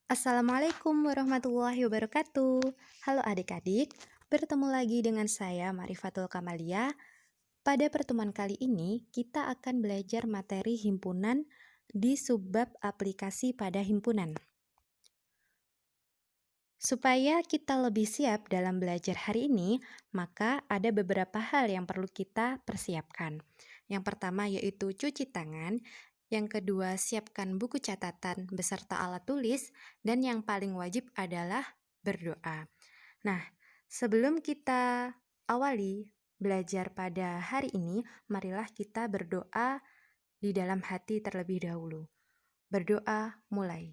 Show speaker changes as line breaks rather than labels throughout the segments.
Assalamualaikum warahmatullahi wabarakatuh. Halo adik-adik, bertemu lagi dengan saya Marifatul Kamalia. Pada pertemuan kali ini, kita akan belajar materi himpunan di subbab aplikasi pada himpunan. Supaya kita lebih siap dalam belajar hari ini, maka ada beberapa hal yang perlu kita persiapkan. Yang pertama yaitu cuci tangan, yang kedua siapkan buku catatan beserta alat tulis, dan yang paling wajib adalah berdoa. Nah, sebelum kita awali belajar pada hari ini, marilah kita berdoa di dalam hati terlebih dahulu. Berdoa mulai.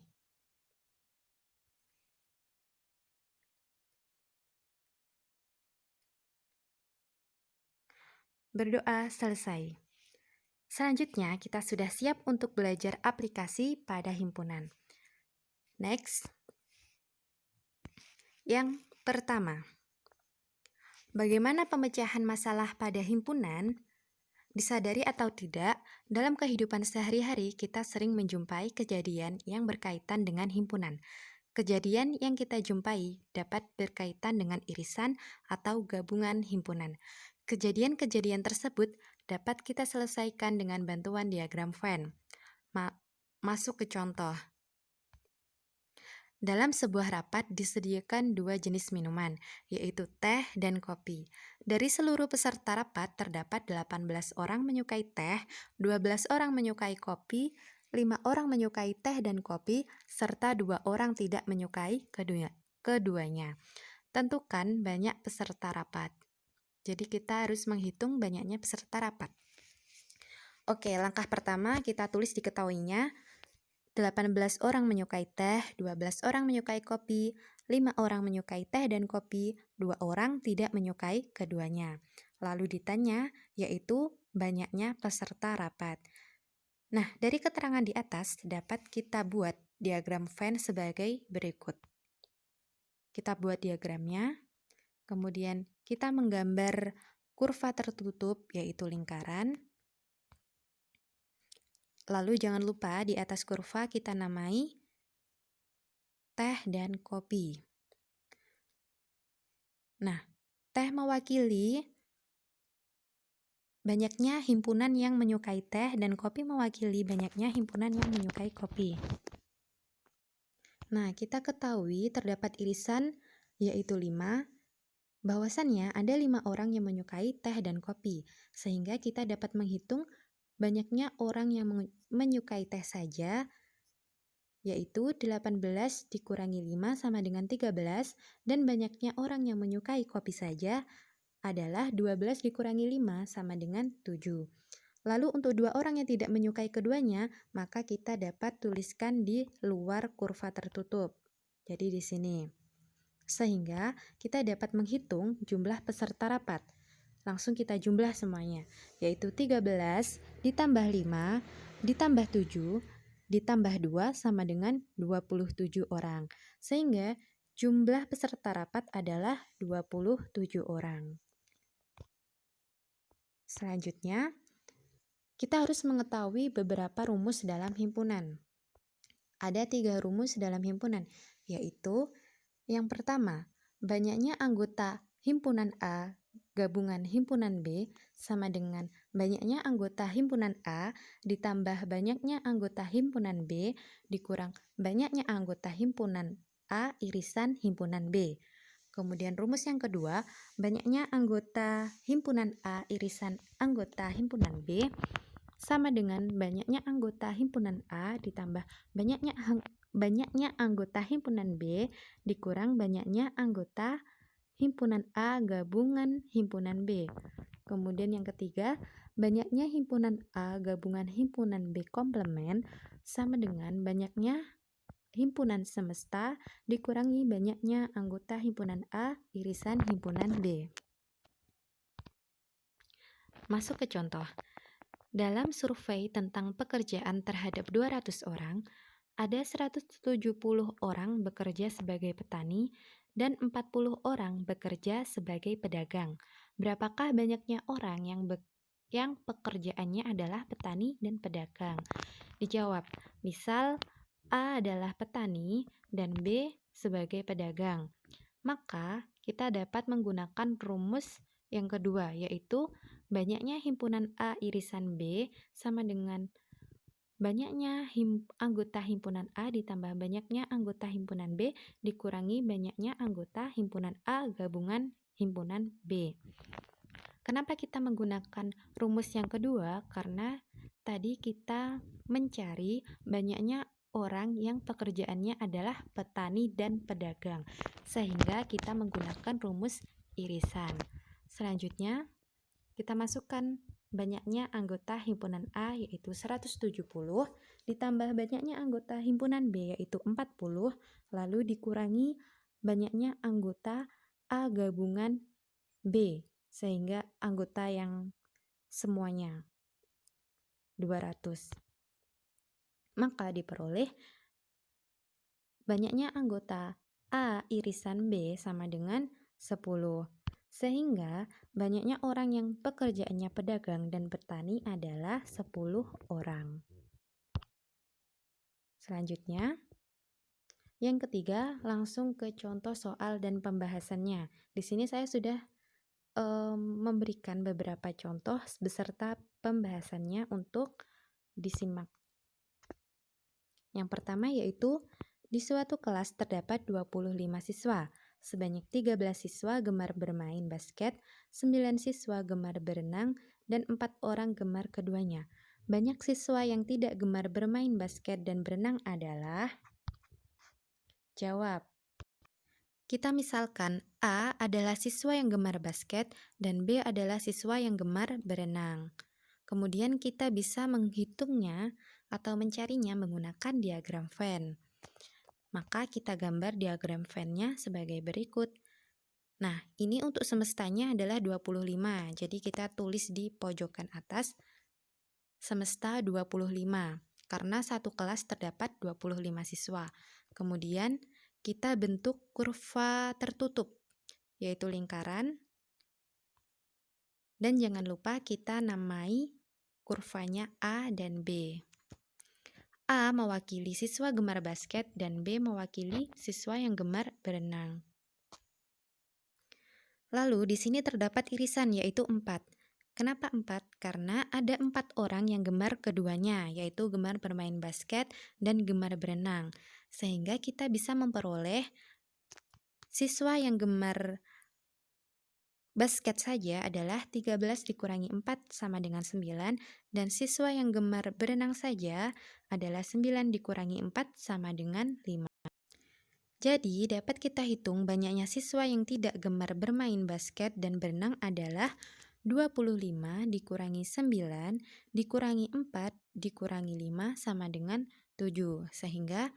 Berdoa selesai. Selanjutnya, kita sudah siap untuk belajar aplikasi pada himpunan. Next, yang pertama, bagaimana pemecahan masalah pada himpunan? Disadari atau tidak, dalam kehidupan sehari-hari kita sering menjumpai kejadian yang berkaitan dengan himpunan. Kejadian yang kita jumpai dapat berkaitan dengan irisan atau gabungan himpunan. Kejadian-kejadian tersebut dapat kita selesaikan dengan bantuan diagram Venn. Masuk ke contoh. Dalam sebuah rapat disediakan dua jenis minuman, yaitu teh dan kopi. Dari seluruh peserta rapat terdapat 18 orang menyukai teh, 12 orang menyukai kopi, 5 orang menyukai teh dan kopi, serta 2 orang tidak menyukai keduanya. Tentukan banyak peserta rapat. Jadi kita harus menghitung banyaknya peserta rapat. Oke, langkah pertama kita tulis diketahuinya. 18 orang menyukai teh, 12 orang menyukai kopi, 5 orang menyukai teh dan kopi, 2 orang tidak menyukai keduanya. Lalu ditanya, yaitu banyaknya peserta rapat. Nah, dari keterangan di atas dapat kita buat diagram Venn sebagai berikut. Kita buat diagramnya, kemudian kita menggambar kurva tertutup yaitu lingkaran. Lalu jangan lupa di atas kurva kita namai teh dan kopi. Nah, teh mewakili banyaknya himpunan yang menyukai teh dan kopi mewakili banyaknya himpunan yang menyukai kopi. Nah, kita ketahui terdapat irisan yaitu 5. Bahwasannya ada 5 orang yang menyukai teh dan kopi, sehingga kita dapat menghitung banyaknya orang yang menyukai teh saja, yaitu 18 dikurangi 5 sama dengan 13, dan banyaknya orang yang menyukai kopi saja adalah 12 dikurangi 5 sama dengan 7. Lalu untuk 2 orang yang tidak menyukai keduanya, maka kita dapat tuliskan di luar kurva tertutup. Jadi di sini. Sehingga kita dapat menghitung jumlah peserta rapat. Langsung kita jumlah semuanya, yaitu 13 ditambah 5 ditambah 7 ditambah 2 sama dengan 27 orang. Sehingga jumlah peserta rapat adalah 27 orang. Selanjutnya, kita harus mengetahui beberapa rumus dalam himpunan. Ada 3 rumus dalam himpunan, yaitu yang pertama, banyaknya anggota himpunan A gabungan himpunan B sama dengan banyaknya anggota himpunan A ditambah banyaknya anggota himpunan B dikurang banyaknya anggota himpunan A irisan himpunan B. Kemudian rumus yang kedua, banyaknya anggota himpunan A irisan anggota himpunan B sama dengan banyaknya anggota himpunan A ditambah banyaknya anggota himpunan B dikurang banyaknya anggota himpunan A gabungan himpunan B. Kemudian yang ketiga, banyaknya himpunan A gabungan himpunan B komplement sama dengan banyaknya himpunan semesta dikurangi banyaknya anggota himpunan A irisan himpunan B. Masuk ke contoh. Dalam survei tentang pekerjaan terhadap 200 orang, ada 170 orang bekerja sebagai petani dan 40 orang bekerja sebagai pedagang. Berapakah banyaknya orang yang pekerjaannya adalah petani dan pedagang? Dijawab, misal A adalah petani dan B sebagai pedagang. Maka kita dapat menggunakan rumus yang kedua, yaitu banyaknya himpunan A irisan B sama dengan banyaknya anggota himpunan A ditambah banyaknya anggota himpunan B dikurangi banyaknya anggota himpunan A gabungan himpunan B. Kenapa kita menggunakan rumus yang kedua? Karena tadi kita mencari banyaknya orang yang pekerjaannya adalah petani dan pedagang, sehingga kita menggunakan rumus irisan. Selanjutnya, kita masukkan banyaknya anggota himpunan A yaitu 170 ditambah banyaknya anggota himpunan B yaitu 40, lalu dikurangi banyaknya anggota A gabungan B, sehingga anggota yang semuanya 200. Maka diperoleh banyaknya anggota A irisan B sama dengan 10. Sehingga banyaknya orang yang pekerjaannya pedagang dan petani adalah 10 orang. Selanjutnya, yang ketiga langsung ke contoh soal dan pembahasannya. Di sini saya sudah memberikan beberapa contoh beserta pembahasannya untuk disimak. Yang pertama yaitu di suatu kelas terdapat 25 siswa. Sebanyak 13 siswa gemar bermain basket, 9 siswa gemar berenang, dan 4 orang gemar keduanya. Banyak siswa yang tidak gemar bermain basket dan berenang adalah... Jawab. Kita misalkan A adalah siswa yang gemar basket dan B adalah siswa yang gemar berenang. Kemudian kita bisa menghitungnya atau mencarinya menggunakan diagram Venn. Maka kita gambar diagram Venn-nya sebagai berikut. Nah, ini untuk semestanya adalah 25. Jadi kita tulis di pojokan atas semesta 25 karena satu kelas terdapat 25 siswa. Kemudian kita bentuk kurva tertutup, yaitu lingkaran. Dan jangan lupa kita namai kurvanya A dan B. A mewakili siswa gemar basket dan B mewakili siswa yang gemar berenang. Lalu di sini terdapat irisan yaitu 4. Kenapa 4? Karena ada 4 orang yang gemar keduanya, yaitu gemar bermain basket dan gemar berenang. Sehingga kita bisa memperoleh siswa yang gemar basket saja adalah 13 dikurangi 4 sama dengan 9, dan siswa yang gemar berenang saja adalah 9 dikurangi 4 sama dengan 5. Jadi, dapat kita hitung banyaknya siswa yang tidak gemar bermain basket dan berenang adalah 25 dikurangi 9 dikurangi 4 dikurangi 5 sama dengan 7. Sehingga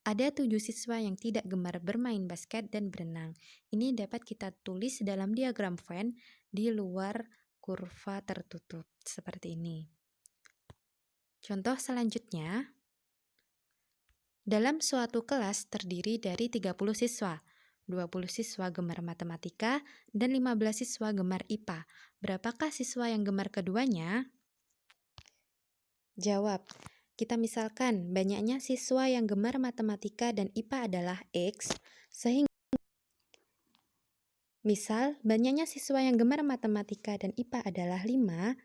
ada 7 siswa yang tidak gemar bermain basket dan berenang. Ini dapat kita tulis dalam diagram Venn di luar kurva tertutup, seperti ini. Contoh selanjutnya, dalam suatu kelas terdiri dari 30 siswa, 20 siswa gemar matematika, dan 15 siswa gemar IPA. Berapakah siswa yang gemar keduanya? Jawab. Kita misalkan banyaknya siswa yang gemar matematika dan IPA adalah X, sehingga misal banyaknya siswa yang gemar matematika dan IPA adalah 5,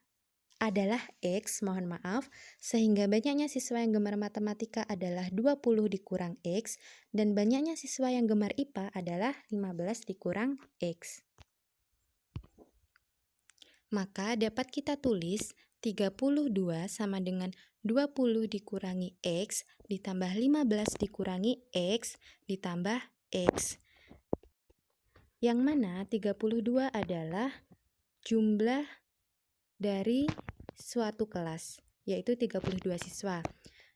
adalah X, mohon maaf, sehingga banyaknya siswa yang gemar matematika adalah 20 dikurang X, dan banyaknya siswa yang gemar IPA adalah 15 dikurang X. Maka dapat kita tulis 32 sama dengan 20 dikurangi X ditambah 15 dikurangi X ditambah X. Yang mana 32 adalah jumlah dari suatu kelas, yaitu 32 siswa.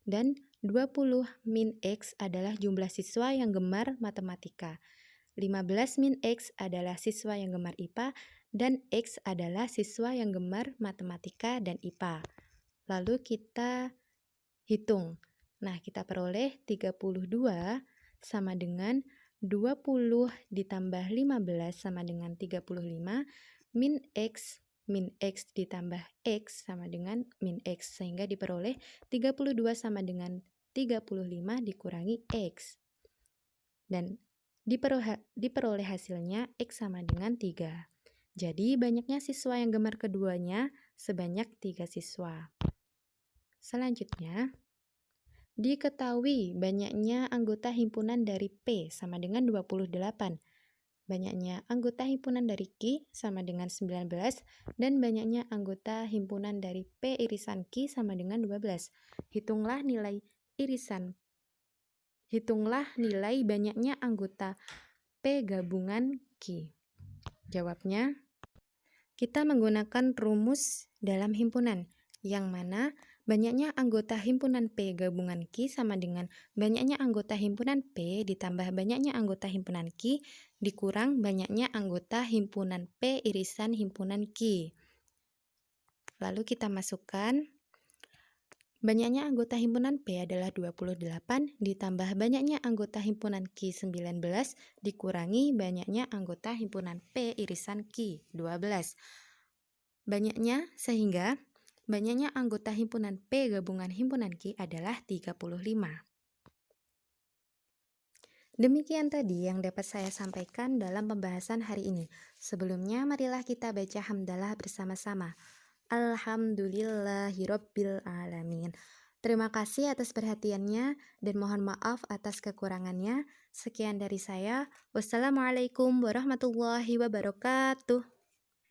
Dan 20 min X adalah jumlah siswa yang gemar matematika. 15 min X adalah siswa yang gemar IPA, dan X adalah siswa yang gemar matematika dan IPA. Lalu kita hitung. Nah, kita peroleh 32 sama dengan 20 ditambah 15 sama dengan 35, min X ditambah X sama dengan min X, sehingga diperoleh 32 sama dengan 35 dikurangi X. Dan diperoleh hasilnya X sama dengan 3. Jadi banyaknya siswa yang gemar keduanya sebanyak 3 siswa. Selanjutnya, diketahui banyaknya anggota himpunan dari P sama dengan 28. Banyaknya anggota himpunan dari Q sama dengan 19, dan banyaknya anggota himpunan dari P irisan Q sama dengan 12. Hitunglah nilai banyaknya anggota P gabungan Q. Jawabnya, kita menggunakan rumus dalam himpunan, yang mana banyaknya anggota himpunan P gabungan Q sama dengan banyaknya anggota himpunan P ditambah banyaknya anggota himpunan Q dikurang banyaknya anggota himpunan P irisan himpunan Q. Lalu kita masukkan banyaknya anggota himpunan P adalah 28 ditambah banyaknya anggota himpunan Q 19 dikurangi banyaknya anggota himpunan P irisan Q 12. Sehingga banyaknya anggota himpunan P gabungan himpunan Q adalah 35. Demikian tadi yang dapat saya sampaikan dalam pembahasan hari ini. Sebelumnya, marilah kita baca hamdalah bersama-sama. Alhamdulillahirabbil alamin. Terima kasih atas perhatiannya dan mohon maaf atas kekurangannya. Sekian dari saya. Wassalamualaikum warahmatullahi wabarakatuh.